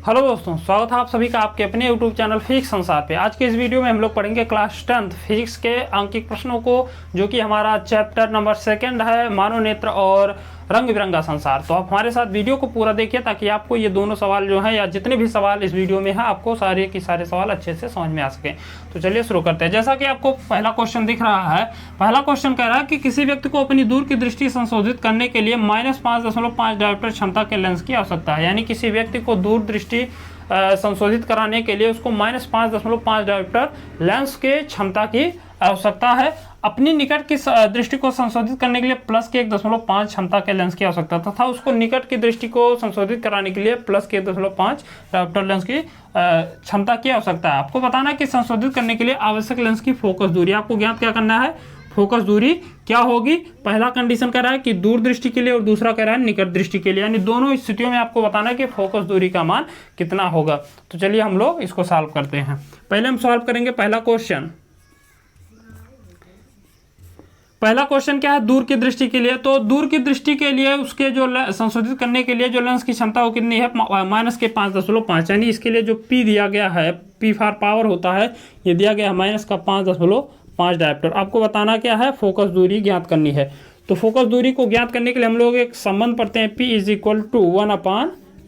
Hello दोस्तों, स्वागत है आप सभी का आपके अपने यूट्यूब चैनल फिजिक्स संसार पे। आज के इस वीडियो में हम लोग पढ़ेंगे क्लास 10th फिजिक्स के अंकित प्रश्नों को, जो कि हमारा चैप्टर नंबर 2 है, मानव नेत्र और रंग बिरंगा संसार। तो आप हमारे साथ वीडियो को पूरा देखिए ताकि आपको ये दोनों सवाल जो हैं या जितने भी सवाल इस वीडियो में हैं आपको सारे के सारे सवाल अच्छे से समझ में आ सकें। तो चलिए शुरू करते हैं। जैसा कि आपको पहला क्वेश्चन दिख रहा है, पहला क्वेश्चन कह रहा है कि किसी व्यक्ति को अपनी दूर की दृष्टि संशोधित करने के लिए -5.5 डायोप्टर क्षमता के लेंस की आवश्यकता है। यानी किसी व्यक्ति को दूर दृष्टि संशोधित कराने के लिए उसको -5.5 डायोप्टर लेंस के क्षमता की आवश्यकता है। अपनी निकट की दृष्टि को संशोधित करने के लिए +1.5 क्षमता के लेंस की आवश्यकता तथा उसको निकट की दृष्टि को संशोधित कराने के लिए +1.5 डायोप्टर लेंस की क्षमता की आवश्यकता है। आपको बताना है कि संशोधित करने के लिए आवश्यक लेंस की फोकस दूरी। आपको ज्ञात क्या करना है, फोकस दूरी क्या होगी। पहला कंडीशन कह रहा है कि दूर दृष्टि के लिए और दूसरा कह रहा है निकट दृष्टि के लिए, यानी दोनों स्थितियों में आपको बताना है कि फोकस दूरी का मान कितना होगा। तो चलिए हम लोग इसको सॉल्व करते हैं। पहले हम सॉल्व करेंगे पहला क्वेश्चन। पहला क्वेश्चन क्या है, दूर की दृष्टि के लिए। तो दूर की दृष्टि के लिए उसके जो संशोधित करने के लिए जो लेंस की क्षमता वो कितनी है, -5.5, यानी इसके लिए जो P दिया गया है, P फॉर पावर होता है, ये दिया गया है -5.5 डायोप्टर। आपको बताना क्या है, फोकस दूरी ज्ञात करनी है। तो फोकस दूरी को ज्ञात करने के लिए हम लोग एक संबंध पढ़ते हैं, P =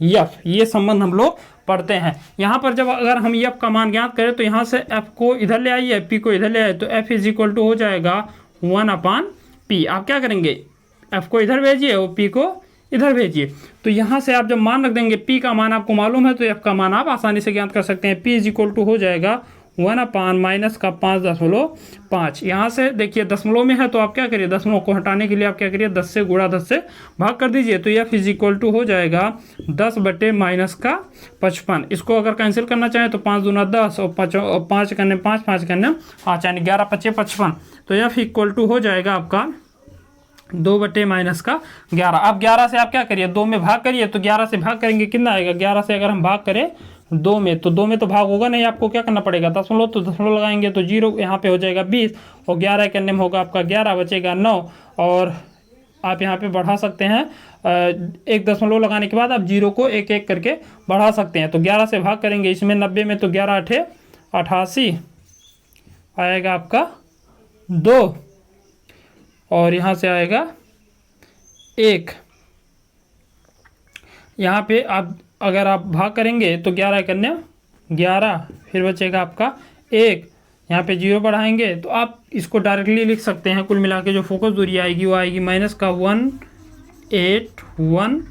1/f। ये संबंध हम लोग पढ़ते हैं। यहाँ पर जब अगर हम f का मान ज्ञात करें तो यहाँ से f को इधर ले आइए, P को इधर ले आइए, तो f = हो जाएगा 1/p। आप क्या करेंगे, f को इधर भेजिए और p को इधर भेजिए। तो यहाँ से आप जब मान रख देंगे, p का मान आपको मालूम है तो f का मान आप आसानी से ज्ञात कर सकते हैं। p = हो जाएगा 1/-5.5। यहाँ से देखिए दशमलव में है तो आप क्या करिए, दशमलव को हटाने के लिए आप क्या करिए, 10 से गुणा 10 से भाग कर दीजिए। तो f = हो जाएगा 10/-55। इसको अगर कैंसिल करना चाहें तो 5 दूना 10 और 5 करने 5, 5 करने 5, यानी 11×5 = 55। तो f = हो जाएगा आपका 2/-11। अब 11 से आप क्या करिए, 2 में भाग करिए। तो 11 से भाग करेंगे कितना आएगा, 11 से अगर हम भाग करें 2 में, तो 2 में तो भाग होगा नहीं, आपको क्या करना पड़ेगा, दशमलव, तो दशमलव लगाएंगे तो 0 यहाँ पे हो जाएगा 20 और 11 करने में होगा आपका 11, बचेगा 9। और आप यहाँ पे बढ़ा सकते हैं, एक दशमलव लगाने के बाद आप 0 को एक एक करके बढ़ा सकते हैं। तो 11 से भाग करेंगे इसमें 90 में, तो 11×8 = 88 आएगा आपका 2 और यहाँ से आएगा 1। यहाँ पे आप अगर आप भाग करेंगे तो 11 करने 11, फिर बचेगा आपका 1, यहाँ पे 0 बढ़ाएंगे तो आप इसको डायरेक्टली लिख सकते हैं। कुल मिला के जो फोकस दूरी आएगी वो आएगी -181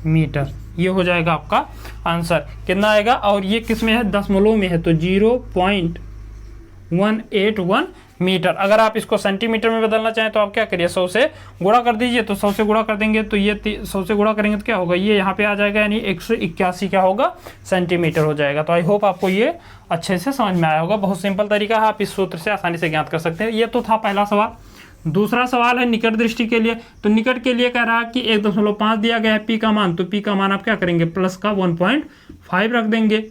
मीटर। ये हो जाएगा आपका आंसर। कितना आएगा, और ये किस में है, दशमलव में है, तो 0.181 मीटर। अगर आप इसको सेंटीमीटर में बदलना चाहें तो आप क्या करिए, 100 से गुणा कर दीजिए। तो 100 से गुणा कर देंगे तो ये 100 से गुणा करेंगे तो क्या होगा, ये यहाँ पे आ जाएगा, यानी 181 क्या होगा, सेंटीमीटर हो जाएगा। तो आई होप आपको ये अच्छे से समझ में आया होगा। बहुत सिंपल तरीका है, आप इस सूत्र से आसानी से ज्ञात कर सकते हैं। ये तो था पहला सवाल। दूसरा सवाल है निकट दृष्टि के लिए। तो निकट के लिए कह रहा है कि 1.5 दिया गया है P का मान, तो P का मान आप क्या करेंगे, प्लस का 1.5 रख देंगे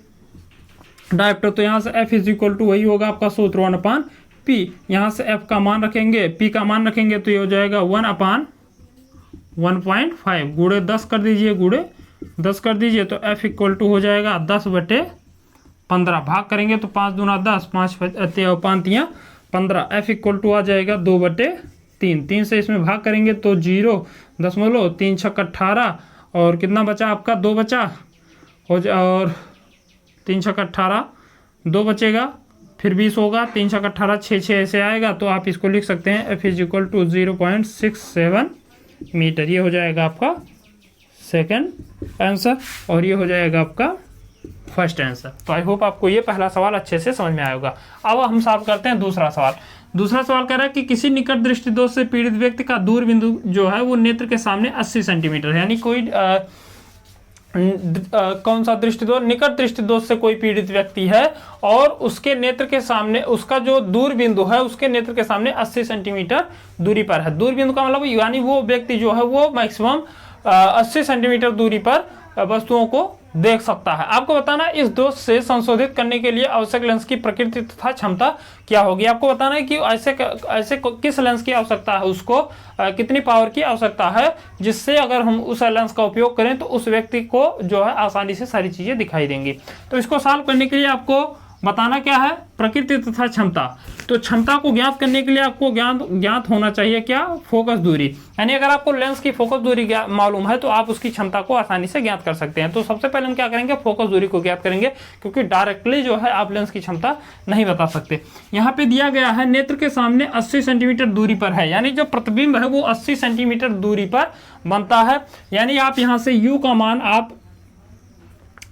डायोप्टर। तो यहाँ से f = वही होगा आपका सूत्र 1/p। यहाँ से f का मान रखेंगे, p का मान रखेंगे तो ये हो जाएगा 1/1.5 गुणे 10 कर दीजिए, गुणे 10 कर दीजिए। तो f = हो जाएगा 10/15। भाग करेंगे तो 5 दूना 10, 5 5 15। f = आ जाएगा 2/3। 3 से इसमें भाग करेंगे तो 0.3 × 18 और कितना बचा आपका, 2 बचा और 3 × 18 2 बचेगा, फिर 20 होगा, 3 × 18 6 ऐसे आएगा। तो आप इसको लिख सकते हैं f = 0.67 मीटर। ये हो जाएगा आपका सेकंड आंसर और ये हो जाएगा आपका फर्स्ट आंसर। तो आई होप आपको ये पहला सवाल अच्छे से समझ में आया होगा। अब हम सॉल्व करते हैं दूसरा सवाल। दूसरा सवाल कह रहा है कि किसी निकट दृष्टि दोष से पीड़ित व्यक्ति का दूर बिंदु जो है वो नेत्र के सामने 80 सेंटीमीटर है। यानी कोई कौन सा दृष्टि दोष, निकट दृष्टि दोष से कोई पीड़ित व्यक्ति है और उसके नेत्र के सामने, उसका जो दूर बिंदु है उसके नेत्र के सामने 80 सेंटीमीटर दूरी पर है। दूर बिंदु का मतलब यानी वो व्यक्ति जो है वो मैक्सिमम 80 सेंटीमीटर दूरी पर वस्तुओं को देख सकता है। आपको बताना है इस दोष से संशोधित करने के लिए आवश्यक लेंस की प्रकृति तथा क्षमता क्या होगी। आपको बताना है कि ऐसे किस लेंस की आवश्यकता है, उसको कितनी पावर की आवश्यकता है, जिससे अगर हम उस लेंस का उपयोग करें तो उस व्यक्ति को जो है आसानी से सारी चीजें दिखाई देंगी। तो इसको सॉल्व करने के लिए आपको बताना क्या है, प्रकृति तथा क्षमता। तो क्षमता को ज्ञात करने के लिए आपको ज्ञात होना चाहिए क्या, फोकस दूरी। यानी अगर आपको लेंस की फोकस दूरी मालूम है तो आप उसकी क्षमता को आसानी से ज्ञात कर सकते हैं। तो सबसे पहले हम क्या करेंगे, फोकस दूरी को ज्ञात करेंगे, क्योंकि डायरेक्टली जो है आप लेंस की क्षमता नहीं बता सकते। यहाँ पे दिया गया है नेत्र के सामने 80 सेंटीमीटर दूरी पर है, यानी जो प्रतिबिंब है वो 80 सेंटीमीटर दूरी पर बनता है। यानी आप यहाँ से u का मान आप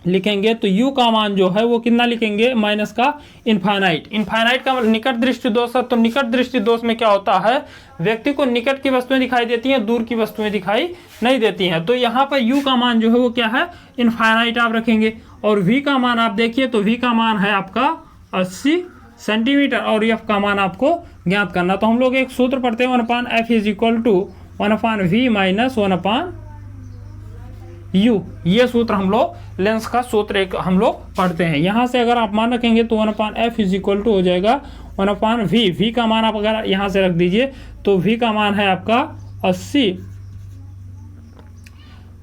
लिखेंगे तो u का मान जो है वो कितना लिखेंगे, माइनस का इनफाइनाइट। इनफाइनाइट का निकट दृष्टि दोष है, तो निकट दृष्टि दोष में क्या होता है, व्यक्ति को निकट की वस्तुएं दिखाई देती हैं, दूर की वस्तुएं दिखाई नहीं देती हैं। तो यहाँ पर u का मान जो है वो क्या है, इनफाइनाइट आप रखेंगे। और v का मान आप देखिए तो v का मान है आपका 80 सेंटीमीटर और f का मान आपको ज्ञात करना। तो हम लोग एक सूत्र पढ़ते हैं, 1/f is equal to 1/v minus 1/u। ये सूत्र हम लोग लेंस का सूत्र एक हम लोग पढ़ते हैं। यहाँ से अगर आप मान रखेंगे तो 1/f इज इक्वल टू हो जाएगा 1/v। v का मान आप अगर यहाँ से रख दीजिए तो v का मान है आपका 80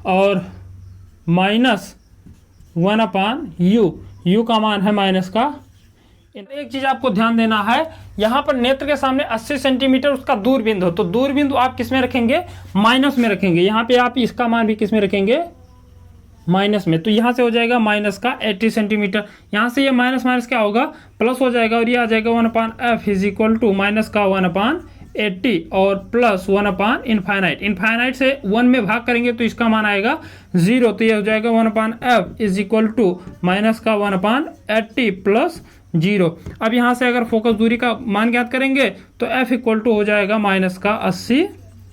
और माइनस 1/u। u का मान है माइनस का। एक चीज आपको ध्यान देना है, यहाँ पर नेत्र के सामने 80 सेंटीमीटर उसका दूर बिंदु, तो दूर बिंदु आप किस में रखेंगे, माइनस में रखेंगे। यहाँ पे आप इसका मान भी किस में रखेंगे, माइनस में। तो यहाँ से हो जाएगा माइनस का 80 सेंटीमीटर। यहाँ से ये माइनस माइनस क्या होगा, प्लस हो जाएगा और ये आ जाएगा 1/f is equal to minus का 1/80 और प्लस 1/इनफाइनाइट। इनफाइनाइट से 1 में भाग करेंगे तो इसका मान आएगा 0, तो ये हो जाएगा 1/f is equal to minus का 1/80 प्लस 0। अब यहाँ से अगर फोकस दूरी का मान ज्ञात करेंगे तो f इक्वल टू हो जाएगा माइनस का 80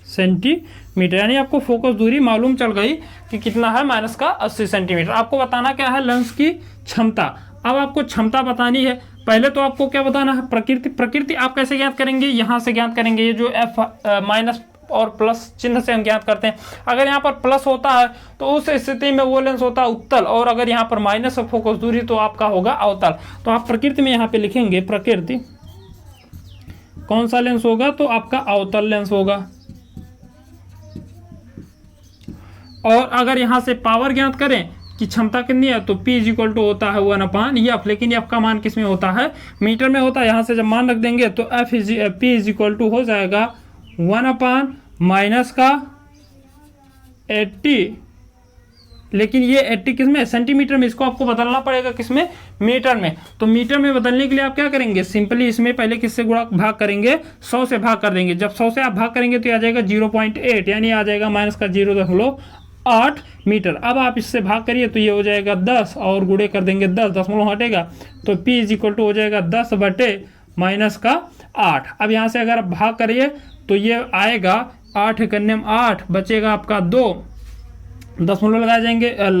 सेंटीमीटर। यानी आपको फोकस दूरी मालूम चल गई कि कितना है, माइनस का 80 सेंटीमीटर। आपको बताना क्या है, लेंस की क्षमता। अब आपको क्षमता बतानी है, पहले तो आपको क्या बताना है, प्रकृति। प्रकृति आप कैसे ज्ञात करेंगे, यहाँ से ज्ञात करेंगे, ये जो f माइनस और प्लस चिन्ह से हम ज्ञात करते हैं। अगर यहाँ पर प्लस होता है तो उस स्थिति में वो लेंस होता है उत्तल, और अगर यहाँ पर माइनस है फोकस दूरी तो आपका होगा अवतल। तो आप प्रकृति में यहाँ पे लिखेंगे, प्रकृति कौन सा लेंस होगा, तो आपका अवतल लेंस होगा। और अगर यहाँ से पावर ज्ञात करें कि क्षमता कितनी है, तो P इज इक्वल टू होता है 1/f, लेकिन f का मान किस में होता है, मीटर में होता है। यहाँ से जब मान रख देंगे तो P इज इक्वल टू हो जाएगा 1/ माइनस का 80, लेकिन ये 80 किस में, सेंटीमीटर में। इसको आपको बदलना पड़ेगा किस में, मीटर में। तो मीटर में बदलने के लिए आप क्या करेंगे, सिंपली इसमें पहले किससे गुणा भाग करेंगे, 100 से भाग कर देंगे। जब 100 से आप भाग करेंगे तो आ जाएगा 0.8, यानी आ जाएगा माइनस का 0.8 मीटर। अब आप इससे भाग करिए तो ये हो जाएगा 10 और गुणे कर देंगे 10, दशमलव हटेगा तो P इज इक्वल टू हो जाएगा 10 बटे माइनस का 8। अब यहाँ से अगर आप भाग करिए तो ये आएगा 8 करने में 8 बचेगा आपका 2, दशमलव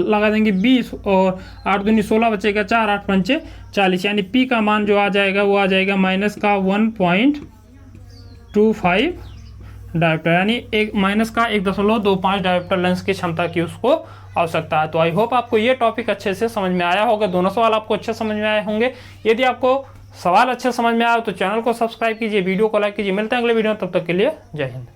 लगा देंगे 20 और 8 दूनी 16 बचेगा 4, 8 पंचे 40। यानी P का मान जो आ जाएगा वो आ जाएगा माइनस का 1.25 डायोप्टर, यानी एक माइनस का 1.25 डायोप्टर लेंस की क्षमता की उसको आवश्यकता है। तो आई होप आपको ये टॉपिक अच्छे से समझ में आया होगा, दोनों सवाल आपको अच्छे समझ में आए होंगे। यदि आपको सवाल अच्छे समझ में आया तो चैनल को सब्सक्राइब कीजिए, वीडियो को लाइक कीजिए। मिलते हैं अगले वीडियो में, तब तक के लिए जय हिंद।